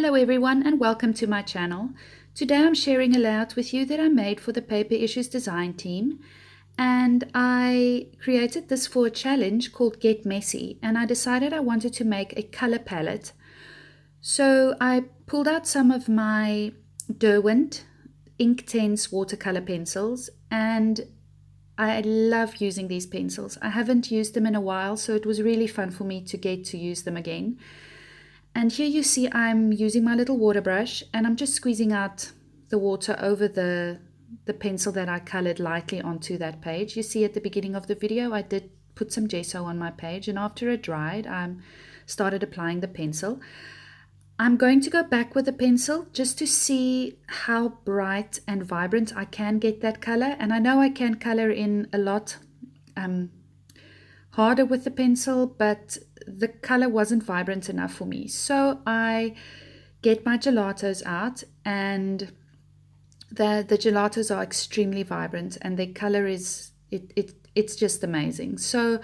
Hello everyone and welcome to my channel. Today I'm sharing a layout with you that I made for the Paper Issues design team, and I created this for a challenge called Get Messy, and I decided I wanted to make a color palette. So I pulled out some of my Derwent Inktense Watercolour pencils, and I love using these pencils. I haven't used them in a while, so it was really fun for me to get to use them again. And here you see I'm using my little water brush and I'm just squeezing out the water over the pencil that I colored lightly onto that page. You see at the beginning of the video I did put some gesso on my page, and after it dried I started applying the pencil. I'm going to go back with the pencil just to see how bright and vibrant I can get that color, and I know I can color in a lot harder with the pencil, but the color wasn't vibrant enough for me. So I get my gelatos out, and the gelatos are extremely vibrant and their color is it's just amazing. So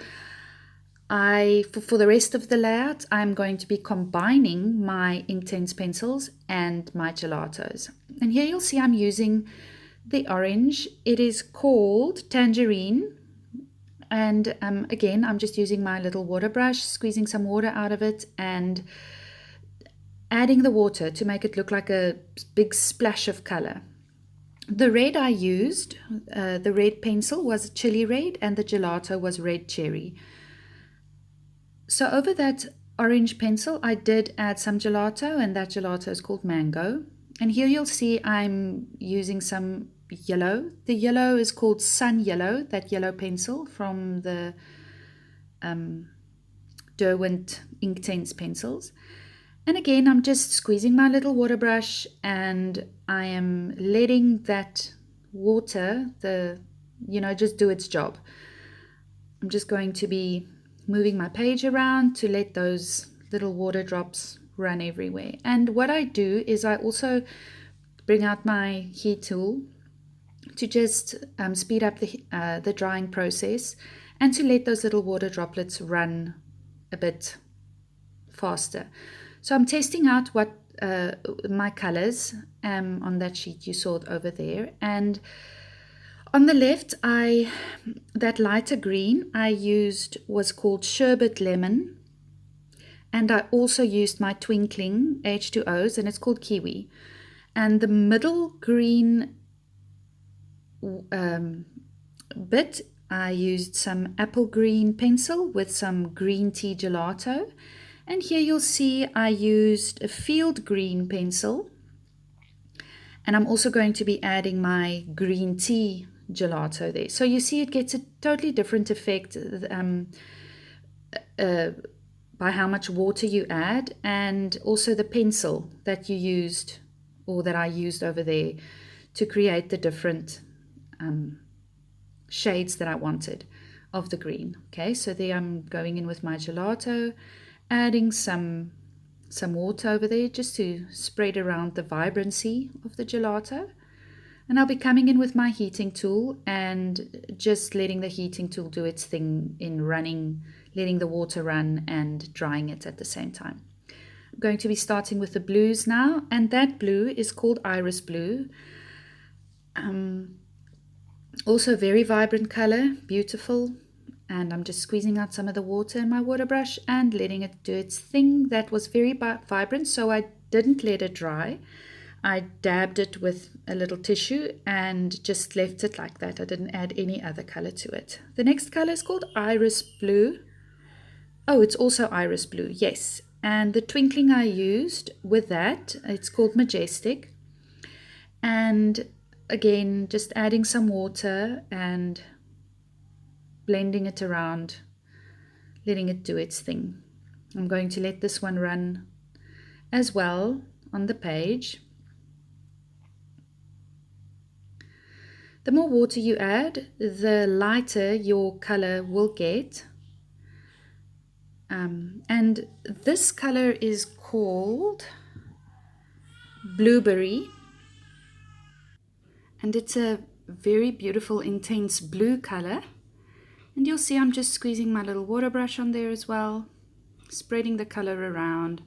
for the rest of the layout I'm going to be combining my Inktense pencils and my gelatos. And here you'll see I'm using the orange. It is called Tangerine. And again, I'm just using my little water brush, squeezing some water out of it and adding the water to make it look like a big splash of color. The red I used, the red pencil was chili red and the gelato was red cherry. So over that orange pencil, I did add some gelato, and that gelato is called Mango. And here you'll see I'm using some yellow. The yellow is called Sun Yellow, that yellow pencil from the Derwent Inktense pencils. And again, I'm just squeezing my little water brush and I am letting that water, just do its job. I'm just going to be moving my page around to let those little water drops run everywhere. And what I do is I also bring out my heat tool to just speed up the drying process and to let those little water droplets run a bit faster. So I'm testing out what my colors on that sheet you saw it over there. And on the left, that lighter green I used was called Sherbet Lemon. And I also used my Twinkling H2Os, and it's called Kiwi. And the middle green bit, I used some apple green pencil with some green tea gelato. And here you'll see I used a field green pencil. And I'm also going to be adding my green tea gelato there. So you see it gets a totally different effect by how much water you add, and also the pencil that you used, or that I used over there, to create the different shades that I wanted of the green. Okay, so there I'm going in with my gelato, adding some water over there just to spread around the vibrancy of the gelato. And I'll be coming in with my heating tool and just letting the heating tool do its thing in letting the water run and drying it at the same time. I'm going to be starting with the blues now, and that blue is called Iris Blue. Also very vibrant color, beautiful. And I'm just squeezing out some of the water in my water brush and letting it do its thing. That was very vibrant, so I didn't let it dry. I dabbed it with a little tissue and just left it like that. I didn't add any other color to it. The next color is called Iris Blue. Oh, it's also Iris Blue, yes. And the twinkling I used with that, it's called Majestic. And again, just adding some water and blending it around, letting it do its thing. I'm going to let this one run as well on the page. The more water you add, the lighter your color will get. And this color is called Blueberry. And it's a very beautiful, intense blue color. And you'll see I'm just squeezing my little water brush on there as well, spreading the color around.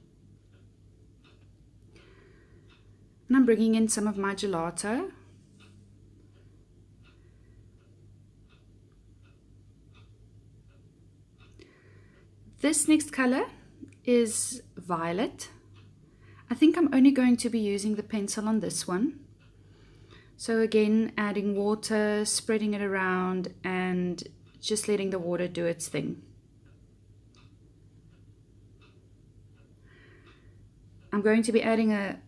And I'm bringing in some of my gelato. This next color is violet. I think I'm only going to be using the pencil on this one. So again, adding water, spreading it around, and just letting the water do its thing. I'm going to be adding a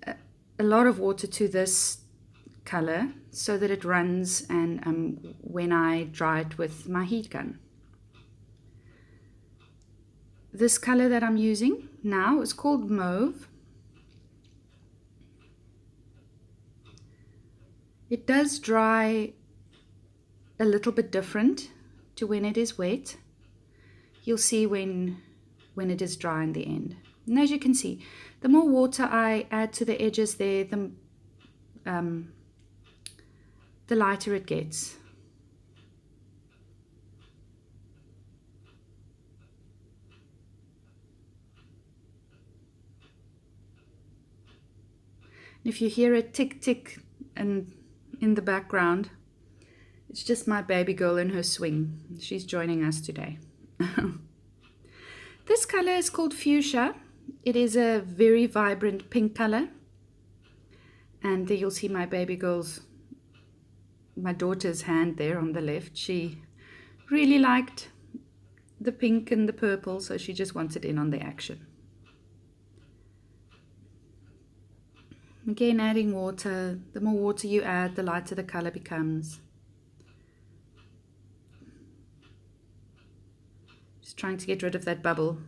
lot of water to this color so that it runs and when I dry it with my heat gun. This color that I'm using now is called mauve. It does dry a little bit different to when it is wet. You'll see when it is dry in the end. And as you can see, the more water I add to the edges there, the lighter it gets. And if you hear a tick tick and in the background, it's just my baby girl in her swing. She's joining us today. This color is called fuchsia. It is a very vibrant pink color. And there you'll see my baby girl's, my daughter's hand there on the left. She really liked the pink and the purple, so she just wanted in on the action. Again, adding water. The more water you add, the lighter the color becomes. Just trying to get rid of that bubble.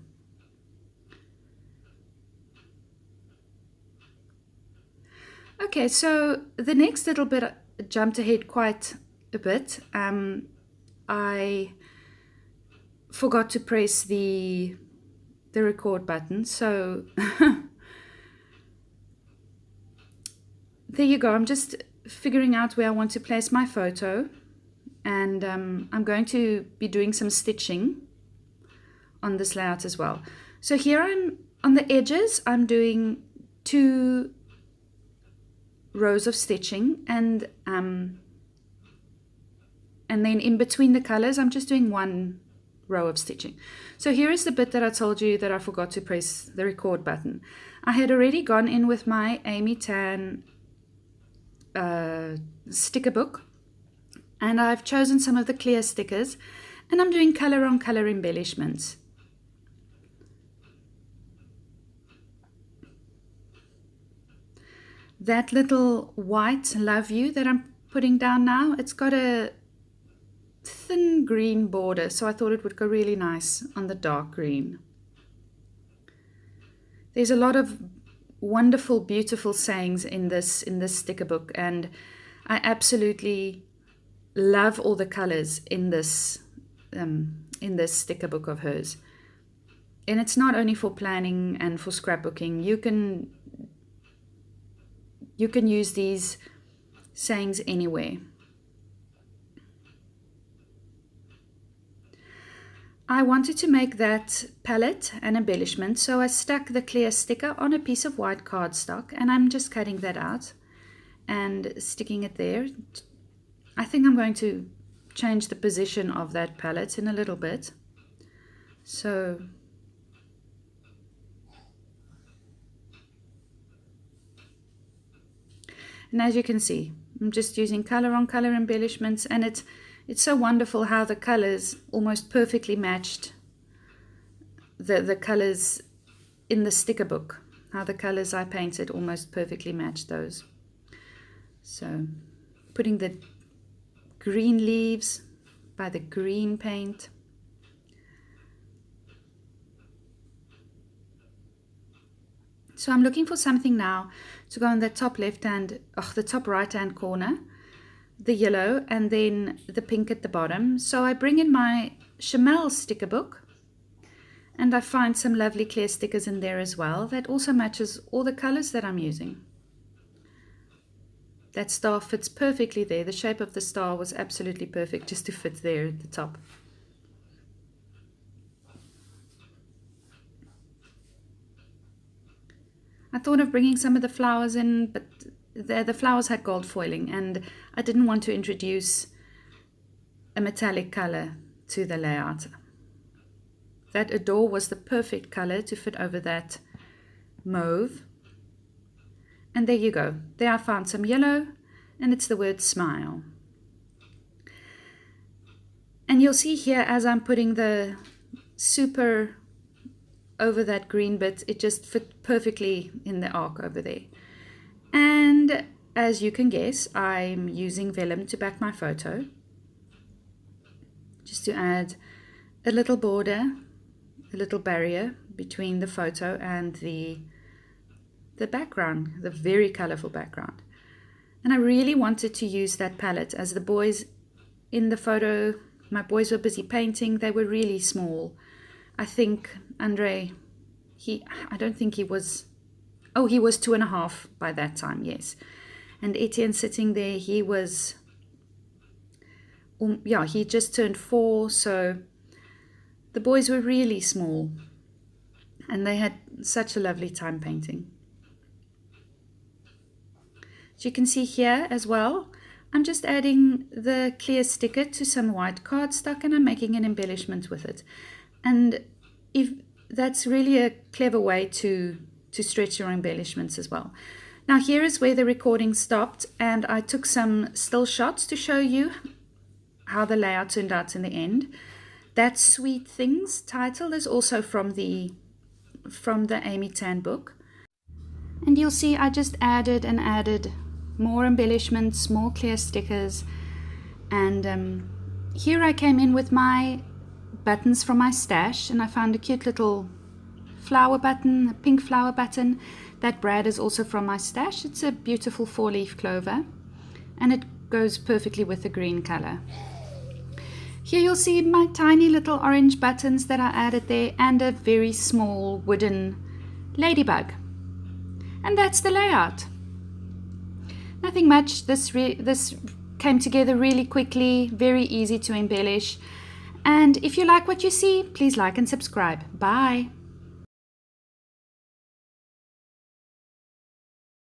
Okay, so the next little bit jumped ahead quite a bit. I forgot to press the record button, so there you go. I'm just figuring out where I want to place my photo, and I'm going to be doing some stitching on this layout as well. So here I'm on the edges, I'm doing 2 rows of stitching, and then in between the colors I'm just doing 1 row of stitching. So here is the bit that I told you that I forgot to press the record button. I had already gone in with my Amy Tan sticker book, and I've chosen some of the clear stickers, and I'm doing color on color embellishments. That little white love you that I'm putting down now, it's got a thin green border, so I thought it would go really nice on the dark green. There's a lot of wonderful, beautiful sayings in this sticker book, and I absolutely love all the colors in this sticker book of hers. And it's not only for planning and for scrapbooking. You can use these sayings anywhere. I wanted to make that palette an embellishment, so I stuck the clear sticker on a piece of white cardstock, and I'm just cutting that out and sticking it there. I think I'm going to change the position of that palette in a little bit. So and as you can see, I'm just using color on color embellishments, and it's so wonderful how the colors almost perfectly matched the colors in the sticker book. How the colors I painted almost perfectly matched those. So putting the green leaves by the green paint. So I'm looking for something now to go on the top the top right hand corner, the yellow, and then the pink at the bottom. So I bring in my Chamel sticker book, and I find some lovely clear stickers in there as well. That also matches all the colors that I'm using. That star fits perfectly there. The shape of the star was absolutely perfect just to fit there at the top. I thought of bringing some of the flowers in, but the flowers had gold foiling, and I didn't want to introduce a metallic color to the layout. That Adore was the perfect color to fit over that mauve. And there you go. There I found some yellow, and it's the word smile. And you'll see here, as I'm putting the super over that green bit, it just fit perfectly in the arc over there. And as you can guess, I'm using vellum to back my photo, just to add a little border, a little barrier between the photo and the background, the very colorful background. And I really wanted to use that palette, as the boys in the photo, my boys were busy painting. They were really small. I think Andre, I don't think he was, oh, he was 2.5 by that time, yes. And Etienne sitting there, he was, yeah, he just turned 4, so the boys were really small. And they had such a lovely time painting. As you can see here as well, I'm just adding the clear sticker to some white cardstock, and I'm making an embellishment with it. And if that's really a clever way to stretch your embellishments as well. Now here is where the recording stopped, and I took some still shots to show you how the layout turned out in the end. That Sweet Things title is also from the Amy Tan book. And you'll see I just added more embellishments, more clear stickers, and here I came in with my buttons from my stash, and I found a cute little flower button, a pink flower button. That brad is also from my stash. It's a beautiful 4-leaf clover, and it goes perfectly with the green color. Here you'll see my tiny little orange buttons that I added there, and a very small wooden ladybug. And that's the layout. Nothing much. This came together really quickly, very easy to embellish. And if you like what you see, please like and subscribe. Bye.